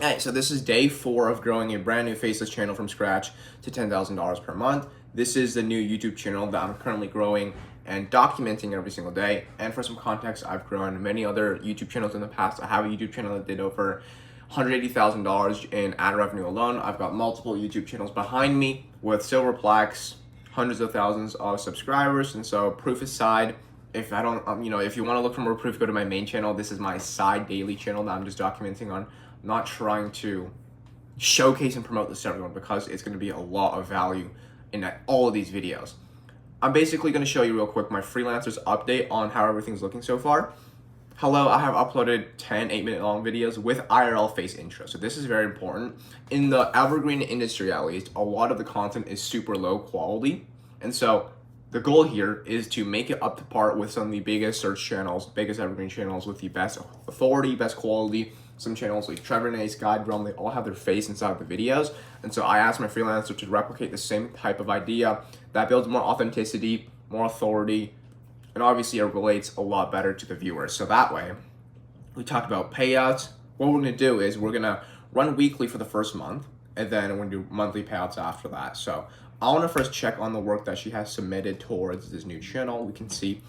Alright, so this is day 4 of growing a brand new faceless channel from scratch to $10,000 per month. This is the new YouTube channel that I'm currently growing and documenting every single day. And for some context, I've grown many other YouTube channels in the past. I have a YouTube channel that did over $180,000 in ad revenue alone. I've got multiple YouTube channels behind me with silver plaques, hundreds of thousands of subscribers. And so proof aside, if I don't, if you want to look for more proof, go to my main channel. This is my side daily channel that I'm just documenting on. I'm not trying to showcase and promote this to everyone because it's going to be a lot of value in all of these videos. I'm basically going to show you real quick my freelancers update on how everything's looking so far. Hello, I have uploaded 10 8-minute long videos with IRL face intro. So this is very important. In the evergreen industry, at least, a lot of the content is super low quality. And so the goal here is to make it up to par with some of the biggest search channels, biggest evergreen channels with the best authority, best quality. Some channels like Trevor Nace, Guide Realm, they all have their face inside the videos. And so I asked my freelancer to replicate the same type of idea that builds more authenticity, more authority, and obviously it relates a lot better to the viewers. So that way, we talked about payouts. What we're gonna do is we're gonna run weekly for the first month, and then we're gonna do monthly payouts after that. So I wanna first check on the work that she has submitted towards this new channel. We can see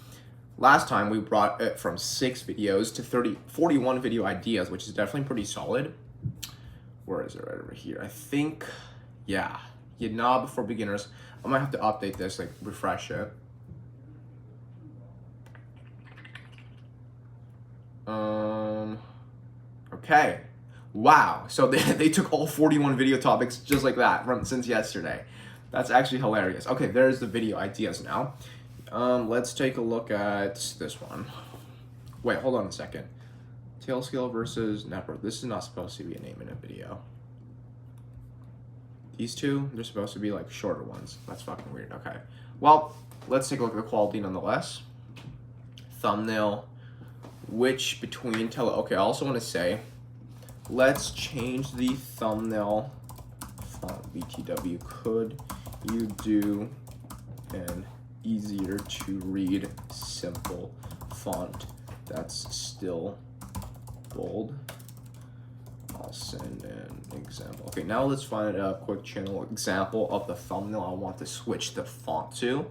last time we brought it from 6 videos to 41 video ideas, which is definitely pretty solid. Where is it? Right over here. I think, yeah, knob for beginners. I might have to update this, like refresh it. Okay. Wow. So they took all 41 video topics just like that since yesterday. That's actually hilarious. Okay, there's the video ideas now. Let's take a look at this one. Wait, hold on a second. Tail scale versus network. This is not supposed to be a name in a video. These two, they're supposed to be like shorter ones. That's fucking weird. Okay. Well, let's take a look at the quality nonetheless. Thumbnail. Which between okay, I also want to say, let's change the thumbnail font BTW. Could you do an easier to read simple font that's still bold? I'll send an example. Okay, now let's find a quick channel example of the thumbnail I want to switch the font to.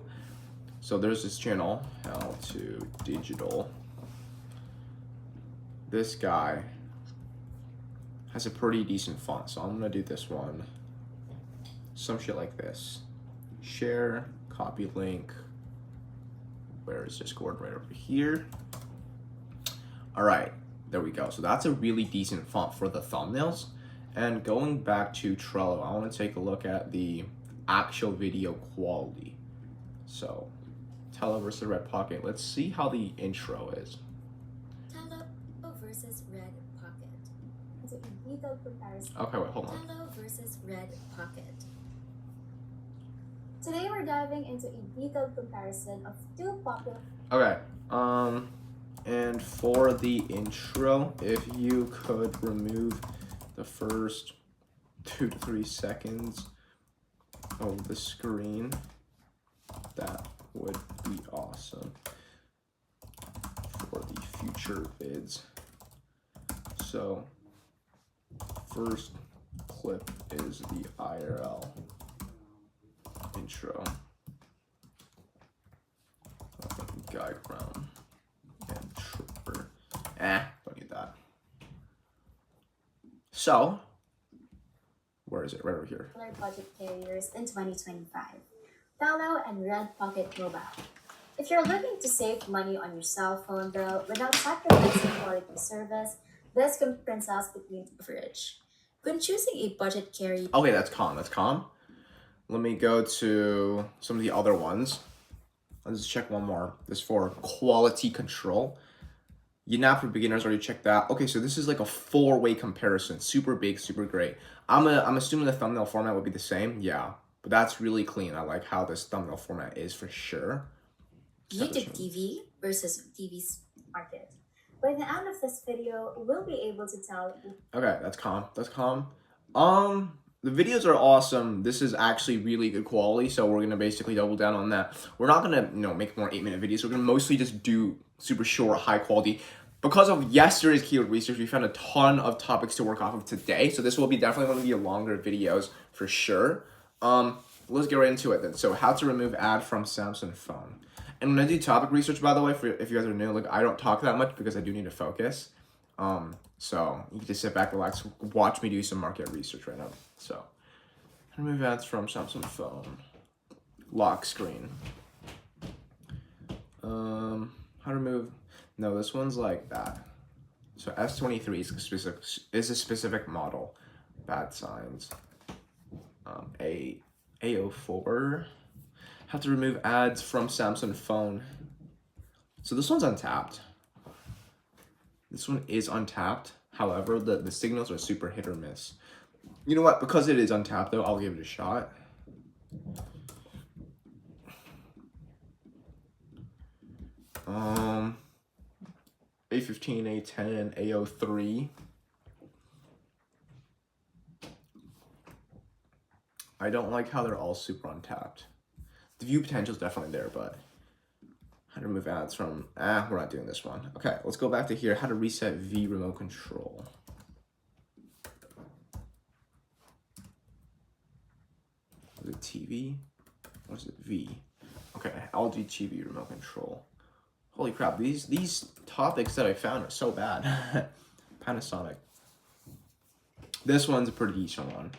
So there's this channel, how to digital. This guy has a pretty decent font, so I'm gonna do this one. Some shit like this. Share, copy link. Where is Discord? Right over here. All right, there we go. So that's a really decent font for the thumbnails. And going back to Trello, I want to take a look at the actual video quality. So Trello versus Red Pocket. Let's see how the intro is. Versus Red Pocket. It's a detailed comparison. Okay, wait, hold on. Hello versus Red Pocket. Today we're diving into a detailed comparison of 2 popular. Okay, and for the intro, if you could remove the first 2 to 3 seconds of the screen, that would be awesome for the future vids. So, first clip is the IRL intro. Guide Realm and Trooper. Don't need that. So, where is it? Right over here. Budget carriers in 2025. Download and Red Pocket Mobile. If you're looking to save money on your cell phone bill without sacrificing quality service, this comprises between average. When choosing a budget carrier. Okay, that's calm. That's calm. Let me go to some of the other ones. Let's just check one more. This for quality control. YNAB for beginners, already checked that. Okay, so this is like a 4-way comparison. Super big, super great. I'm assuming the thumbnail format would be the same. Yeah, but that's really clean. I like how this thumbnail format is for sure. YouTube TV versus TV market. By the end of this video, we'll be able to tell. Okay, that's calm. That's calm. The videos are awesome. This is actually really good quality, so we're gonna basically double down on that. We're not gonna, make more 8-minute videos. We're gonna mostly just do super short, high quality. because of yesterday's keyword research, we found a ton of topics to work off of today. So this will be definitely one of the longer videos for sure. Let's get right into it then. So how to remove ad from Samsung phone. And when I do topic research, by the way, for if you guys are new, like I don't talk that much because I do need to focus. So you can just sit back, relax, watch me do some market research right now. So remove ads from Samsung phone. Lock screen. How to remove? No, this one's like that. So S23 is a specific model. Bad signs. A04. How to remove ads from Samsung phone. So this one's untapped. This one is untapped. However, the signals are super hit or miss. You know what? Because it is untapped though, I'll give it a shot. A15, A10, A03. I don't like how they're all super untapped. The view potential is definitely there, but how to remove ads from, we're not doing this one. Okay, let's go back to here. How to reset V remote control. Is it TV? What is it? V. Okay, LG TV remote control. Holy crap, these topics that I found are so bad. Panasonic. This one's a pretty decent one.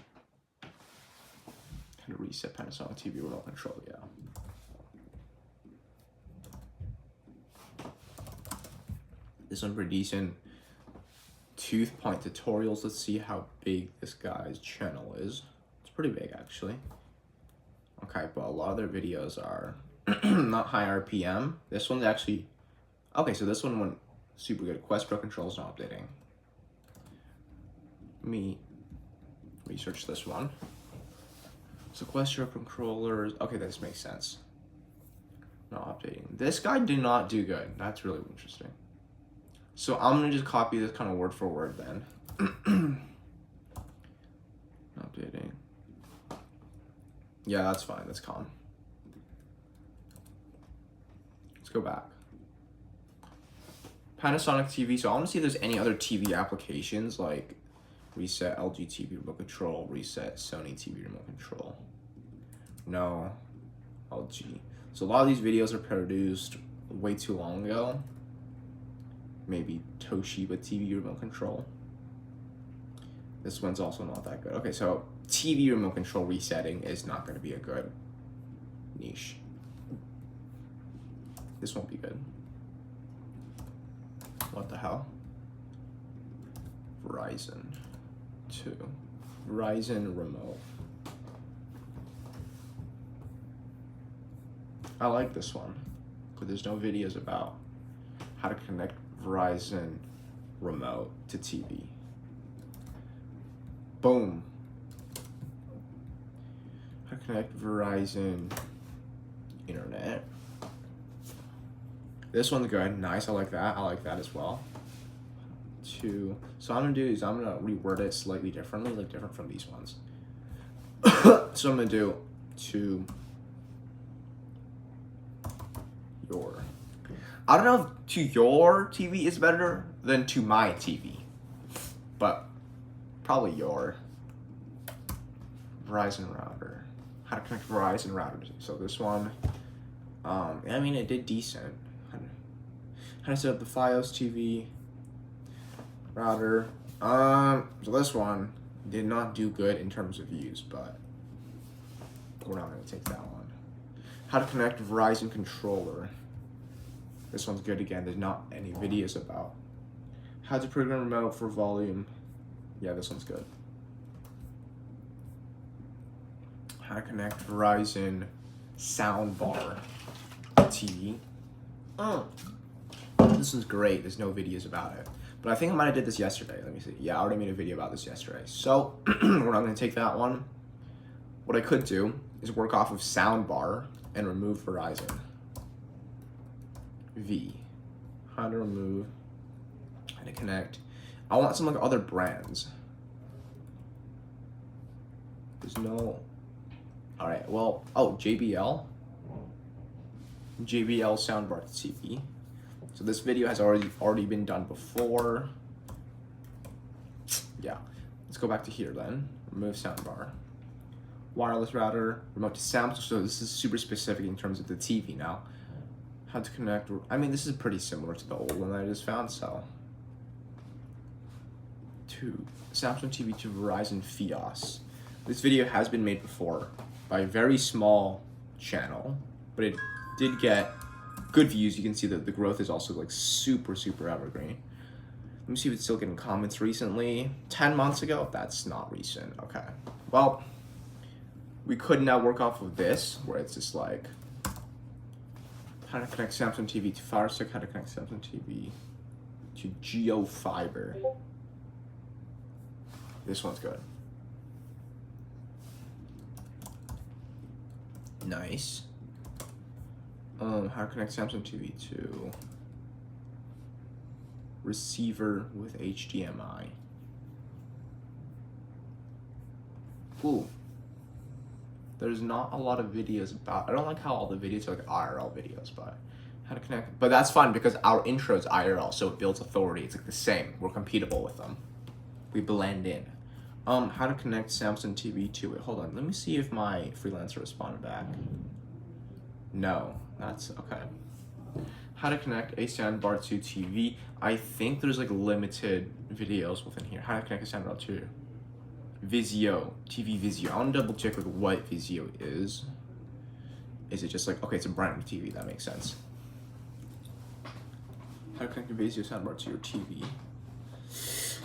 How to reset Panasonic TV remote control, yeah. This one's pretty decent. Tooth point tutorials. Let's see how big this guy's channel is. It's pretty big, actually. Okay, but a lot of their videos are not high RPM. This one's actually... Okay, so this one went super good. Quest Pro controls not updating. Let me research this one. So Quest Pro controllers... Okay, this makes sense. Not updating. This guy did not do good. That's really interesting. So I'm going to just copy this kind of word for word then. Updating. Yeah, that's fine. That's calm. Let's go back. Panasonic TV. So I want to see if there's any other TV applications like reset LG TV remote control, reset Sony TV remote control. No, LG. So a lot of these videos are produced way too long ago. Maybe Toshiba TV remote control. This one's also not that good. Okay, so TV remote control resetting is not going to be a good niche. This won't be good. What the hell? Verizon 2. Verizon remote. I like this one, but there's no videos about how to connect Verizon remote to TV. Boom. How to connect Verizon internet. This one's good. Nice. I like that. I like that as well. So I'm gonna do is I'm gonna reword it slightly differently, like different from these ones. So I'm gonna do to your. I don't know if to your TV is better than to my TV, but probably your Verizon router. How to connect Verizon routers. So this one, I mean, it did decent. How to set up the FiOS TV router. So this one did not do good in terms of views, but we're not gonna take that one. How to connect Verizon controller. This one's good again. There's not any videos about. How to program remote for volume. Yeah, this one's good. How to connect Verizon soundbar TV. This one's great. There's no videos about it. But I think I might have did this yesterday. Let me see. Yeah, I already made a video about this yesterday. So we're not going to take that one. What I could do is work off of soundbar and remove Verizon. V. How to remove. How to connect. I want some like other brands. There's no. All right. Well. Oh, JBL. JBL soundbar TV. So this video has already been done before. Yeah, let's go back to here then. Remove soundbar. Wireless router, remote to Samsung. So this is super specific in terms of the TV now. How to connect. I mean, this is pretty similar to the old one that I just found. So to Samsung TV to Verizon Fios. This video has been made before by a very small channel, but it did get good views. You can see that the growth is also like super evergreen. Let me see if it's still getting comments recently. 10 months ago, that's not recent. Okay, well, we could now work off of this, where it's just like how to connect Samsung TV to Fire Stick, how to connect Samsung TV to Geo Fiber. This one's good. Nice. How to connect Samsung TV to receiver with HDMI. Ooh. There's not a lot of videos about. I don't like how all the videos are like IRL videos, but how to connect. But that's fun because our intro is IRL, so it builds authority. It's like the same. We're compatible with them. We blend in. How to connect Samsung TV to it. Hold on, let me see if my freelancer responded back. No, that's okay. How to connect a soundbar to TV. I think there's like limited videos within here. How to connect a soundbar to Vizio, TV Vizio. I want to double check like what Vizio is. Is it just like, okay, it's a brand new TV, that makes sense. How to connect a Vizio soundbar to your TV.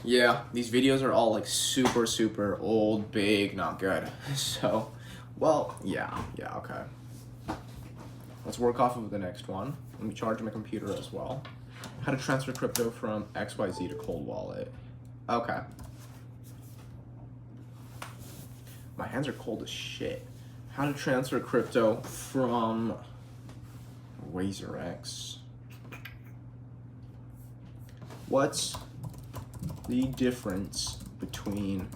Yeah, these videos are all like super old, big, not good. So, well, yeah, okay. Let's work off of the next one. Let me charge my computer as well. How to transfer crypto from XYZ to Cold Wallet. Okay. My hands are cold as shit. How to transfer crypto from RazorX. What's the difference between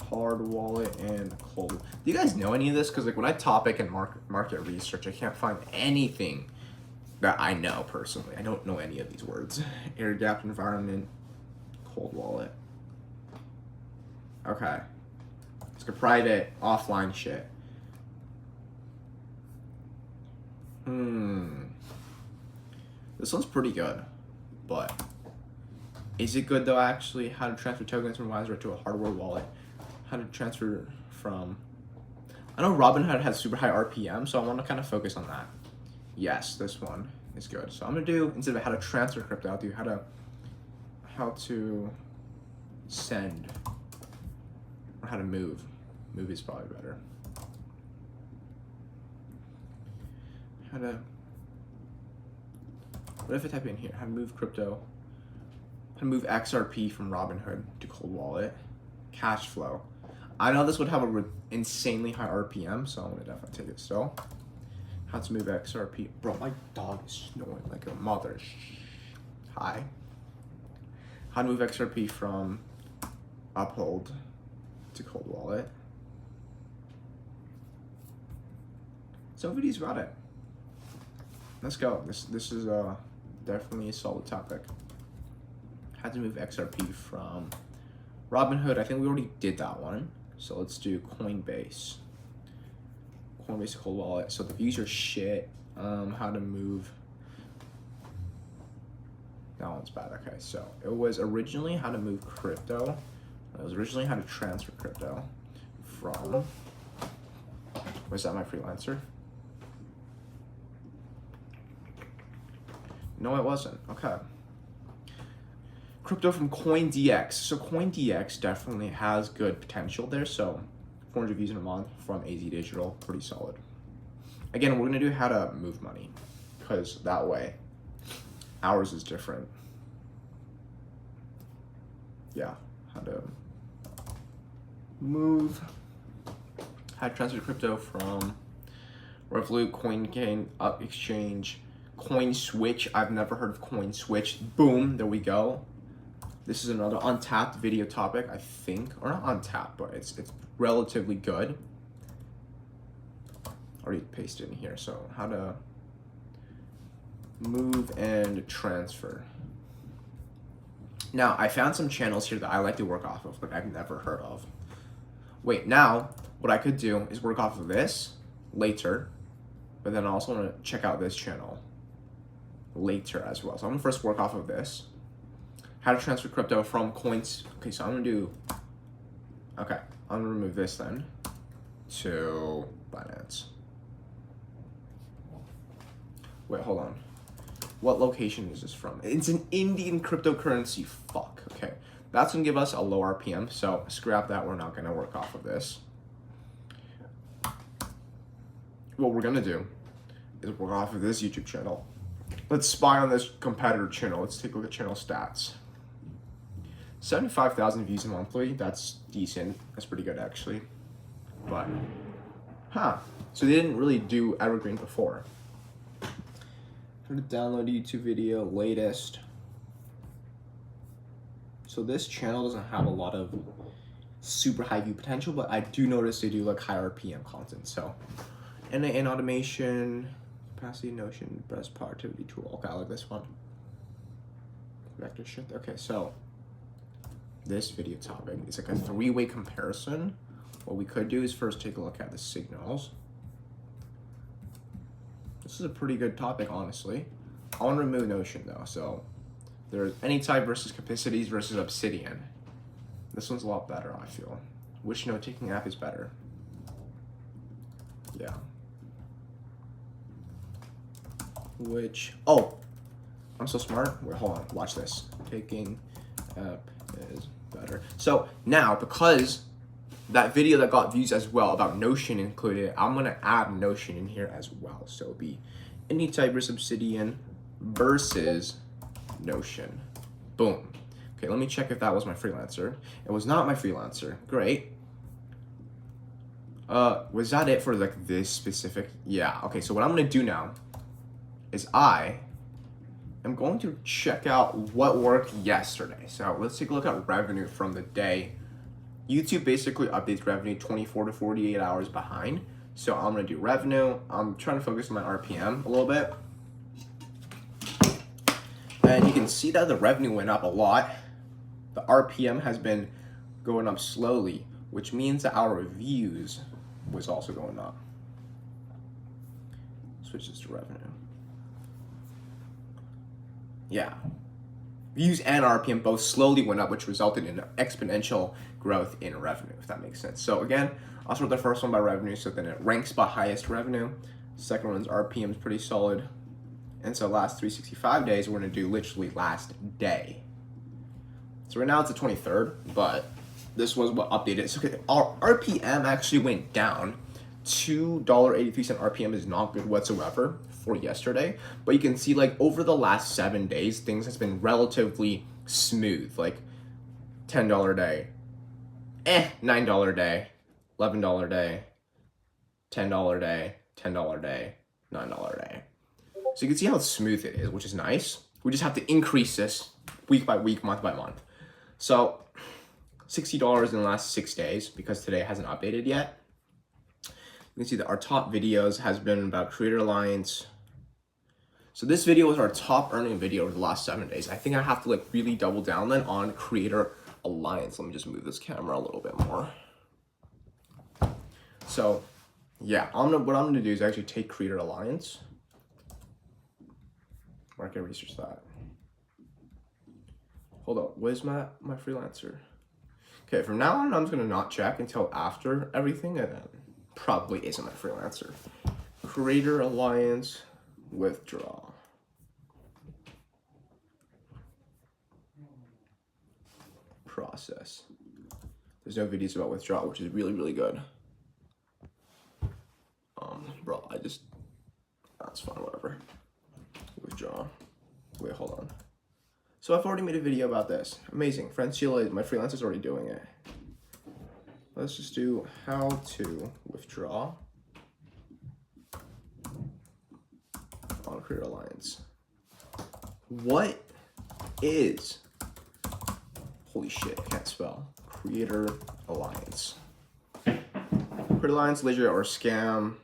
hard wallet and cold? Do you guys know any of this? Because like when I topic and market research, I can't find anything that I know personally. I don't know any of these words. Air gapped environment, cold wallet. Okay. It's like a private offline shit. This one's pretty good, but is it good though actually? How to transfer tokens from Wiser to a hardware wallet. How to transfer from, I know Robinhood has super high RPM, so I want to kind of focus on that. Yes, this one is good. So I'm gonna do, instead of how to transfer crypto, I'll do how to send, or how to move. Move is probably better. What if I type in here, how to move crypto, how to move XRP from Robinhood to Cold Wallet, cash flow. I know this would have a insanely high RPM, so I'm gonna definitely take it still. How to move XRP. Bro, my dog is snoring like a mother. Hi. How to move XRP from Uphold to Cold Wallet. Somebody's got it. Let's go. This is definitely a solid topic. How to move XRP from Robinhood. I think we already did that one. So let's do Coinbase. Coinbase Cold Wallet. So the views are shit. How to move. That one's bad. Okay, so it was originally how to move crypto. It was originally how to transfer crypto from. Was that my freelancer? No, it wasn't. Okay. Crypto from CoinDX. So CoinDX definitely has good potential there. So 400 views in a month from AZ Digital, pretty solid. Again, we're gonna do how to move money, because that way ours is different. Yeah, how to move, how to transfer crypto from Revolut, CoinGain, Up Exchange, CoinSwitch. I've never heard of CoinSwitch. Boom, there we go. This is another untapped video topic, I think, or not untapped, but it's relatively good. Already pasted in here. So how to Move and transfer. Now, I found some channels here that I like to work off of, but I've never heard of. Wait, now, what I could do is work off of this later, but then I also want to check out this channel later as well. So I'm gonna first work off of this. How to transfer crypto from coins. Okay, so I'm gonna do, okay, I'm gonna remove this then to Binance. Wait, hold on. What location is this from? It's an Indian cryptocurrency. Fuck. Okay. That's going to give us a low RPM. So scrap that. We're not going to work off of this. What we're going to do is work off of this YouTube channel. Let's spy on this competitor channel. Let's take a look at channel stats. 75,000 views monthly. That's decent. That's pretty good, actually. But, so they didn't really do Evergreen before. How to download a YouTube video, latest. So this channel doesn't have a lot of super high view potential, but I do notice they do like high RPM content. So, in automation, capacity, Notion, best productivity tool. Okay, I like this one. Vector shift. Okay, so this video topic is like a 3-way comparison. What we could do is first take a look at the signals. This is a pretty good topic, honestly. I want to remove Notion though, so there's Anytype versus Capacities versus Obsidian. This one's a lot better, I feel. Which note-taking app is better? Yeah. Oh, I'm so smart. Wait, hold on, watch this. Taking app is better. So now, because that video that got views as well about Notion included, I'm gonna add Notion in here as well. So it'll be Anytype versus Obsidian versus Notion. Boom. Okay, let me check if that was my freelancer. It was not my freelancer. Great. Was that it for like this specific? Yeah. Okay, so what I'm gonna do now is I am going to check out what worked yesterday. So let's take a look at revenue from the day. YouTube basically updates revenue 24 to 48 hours behind. So I'm gonna do revenue. I'm trying to focus on my RPM a little bit. And you can see that the revenue went up a lot. The RPM has been going up slowly, which means that our views was also going up. Switch this to revenue. Yeah. Views and RPM both slowly went up, which resulted in exponential growth in revenue, if that makes sense. So again, I'll start the first one by revenue, so then it ranks by highest revenue. Second one's RPM is pretty solid. And so last 365 days, we're gonna do literally last day. So right now it's the 23rd, but this was what updated. So our RPM actually went down. $2.83 RPM is not good whatsoever for yesterday, but you can see like over the last 7 days, things has been relatively smooth, like $10 day, $9 day, $11 day, $10 day, $10 day, $9 day. So you can see how smooth it is, which is nice. We just have to increase this week by week, month by month. So $60 in the last 6 days, because today hasn't updated yet. You can see that our top videos has been about Creator Alliance. So this video was our top earning video over the last 7 days. I think I have to like really double down then on Creator Alliance. Let me just move this camera a little bit more. So yeah, what I'm gonna do is actually take Creator Alliance. Where can I research that? Hold up, where's my freelancer? Okay, from now on, I'm just gonna not check until after everything, and then probably isn't my freelancer. Creator Alliance, withdraw. Process. There's no videos about withdraw, which is really, really good. Bro, that's fine, whatever. Withdraw. Wait, hold on. So I've already made a video about this. Amazing. Friend Sheila, my freelancer's already doing it. Let's just do how to withdraw on Creator Alliance. What is, holy shit, I can't spell, Creator Alliance. Creator Alliance, ledger or scam,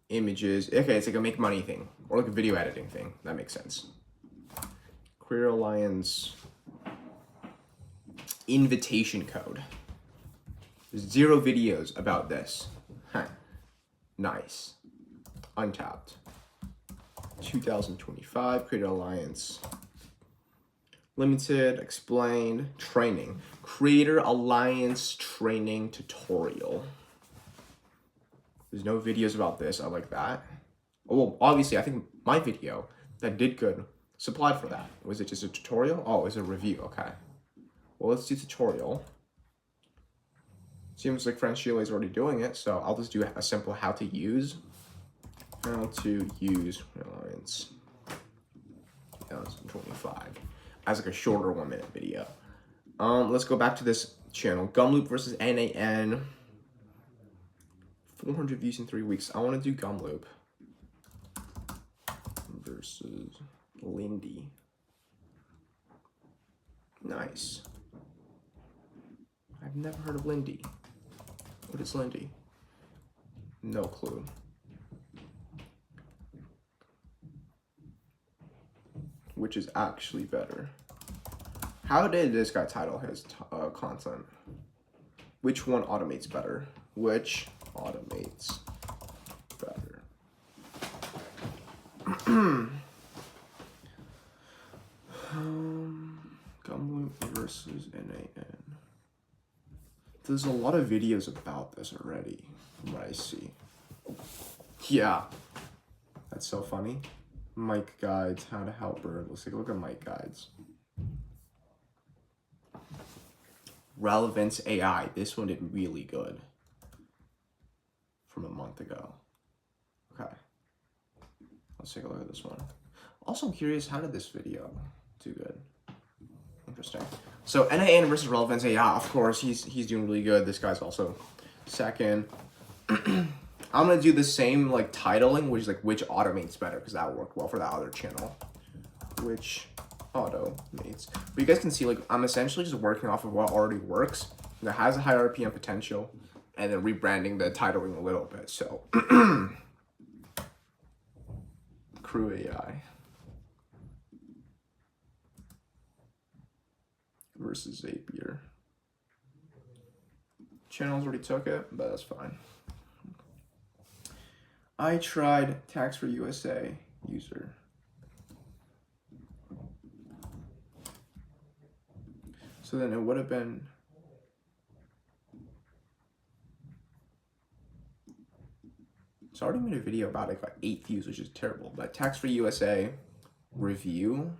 images. Okay, it's like a make money thing. or like a video editing thing. That makes sense. Creator Alliance invitation code. There's 0 videos about this. Huh. Nice. Untapped. 2025 Creator Alliance. Limited, explained, training. Creator Alliance training tutorial. There's no videos about this. I like that. Oh, well, obviously, I think my video that did good supplied for that. Was it just a tutorial? Oh, it was a review. Okay. Well, let's do tutorial. Seems like French Sheila is already doing it, so I'll just do a simple how to use. How to use Alliance 2025 as like a shorter 1-minute video. Let's go back to this channel. Gumloop versus NAN. 400 views in 3 weeks. I want to do Gumloop versus Lindy. Nice. I've never heard of Lindy. What is Lindy? No clue. Which is actually better? How did this guy title his content? Which one automates better? Which automates better? Gumloop versus NAN. There's a lot of videos about this already, from what I see. Yeah. That's so funny. Mic guides, how to help Bird. Let's take a look at mic guides. Relevance AI. This one did really good. From a month ago. Okay. Let's take a look at this one. Also, I'm curious, how did this video do good? Interesting. So NAN versus Relevance AI, of course, he's doing really good. This guy's also second. I'm gonna do the same like titling, which is like which automates better, because that worked well for that other channel. Which automates. But you guys can see like I'm essentially just working off of what already works that has a high RPM potential, and then rebranding the titling a little bit. So Crew AI versus Zapier. Channels already took it, but that's fine. I tried Tax for USA user. So then it would have been so I already made a video about it, got 8 views, which is terrible. But Tax for USA review.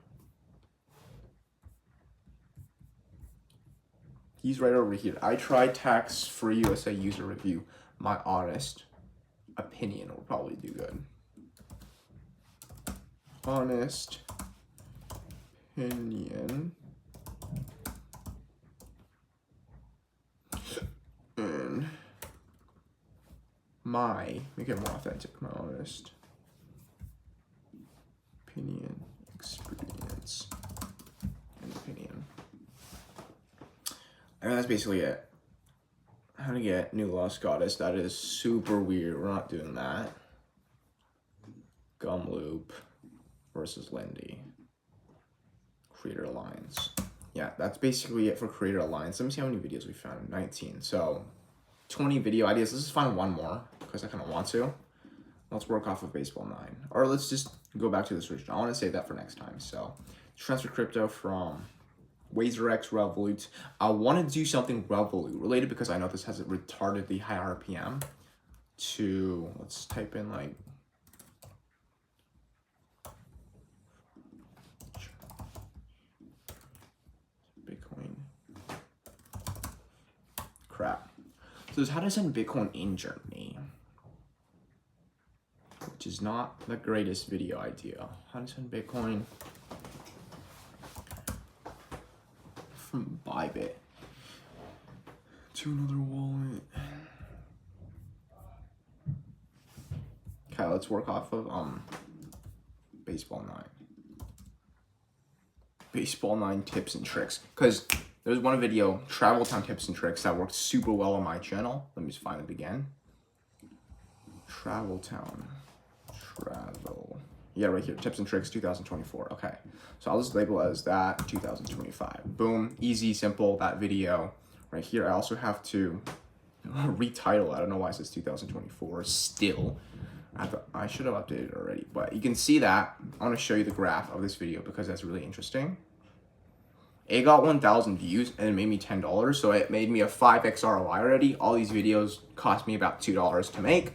He's right over here. I tried Tax for USA user review. My honest opinion will probably do good. Honest opinion. And make it more authentic, my honest opinion, experience, and opinion. And that's basically it. How to get new Lost Goddess. That is super weird. We're not doing that. Gumloop versus Lindy. Creator Alliance. Yeah, that's basically it for Creator Alliance. Let me see how many videos we found. 19. So 20 video ideas. Let's just find one more because I kind of want to. Let's work off of Baseball 9. Or let's just go back to this original. I want to save that for next time. So transfer crypto from WazerX Revolut. I want to do something Revolut related because I know this has a retardedly high RPM. To let's type in like Bitcoin. Crap. So there's how to send Bitcoin in Germany, which is not the greatest video idea. How to send Bitcoin from Bybit to another wallet. Okay, let's work off of Baseball 9. Baseball 9 tips and tricks. Because there's one video, Travel Town tips and tricks, that worked super well on my channel. Let me just find it again. Travel Town. Travel Yeah, right here, tips and tricks 2024. Okay, so I'll just label it as that 2025. Boom, easy, simple, that video. Right here, I also have to retitle. I don't know why it says 2024 still. I should have updated it already, but you can see that. I want to show you the graph of this video because that's really interesting. It got 1,000 views and it made me $10, so it made me a 5x ROI already. All these videos cost me about $2 to make.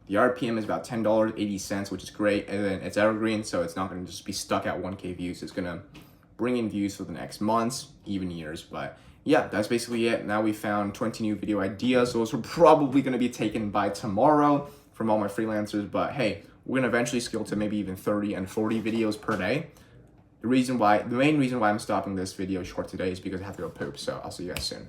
The RPM is about $10.80, which is great, and then it's evergreen, so it's not going to just be stuck at 1K views. It's going to bring in views for the next months, even years. But yeah, that's basically it. Now we found 20 new video ideas. Those are probably going to be taken by tomorrow from all my freelancers, but hey, we're going to eventually scale to maybe even 30 and 40 videos per day. The main reason why I'm stopping this video short today is because I have to go poop, so I'll see you guys soon.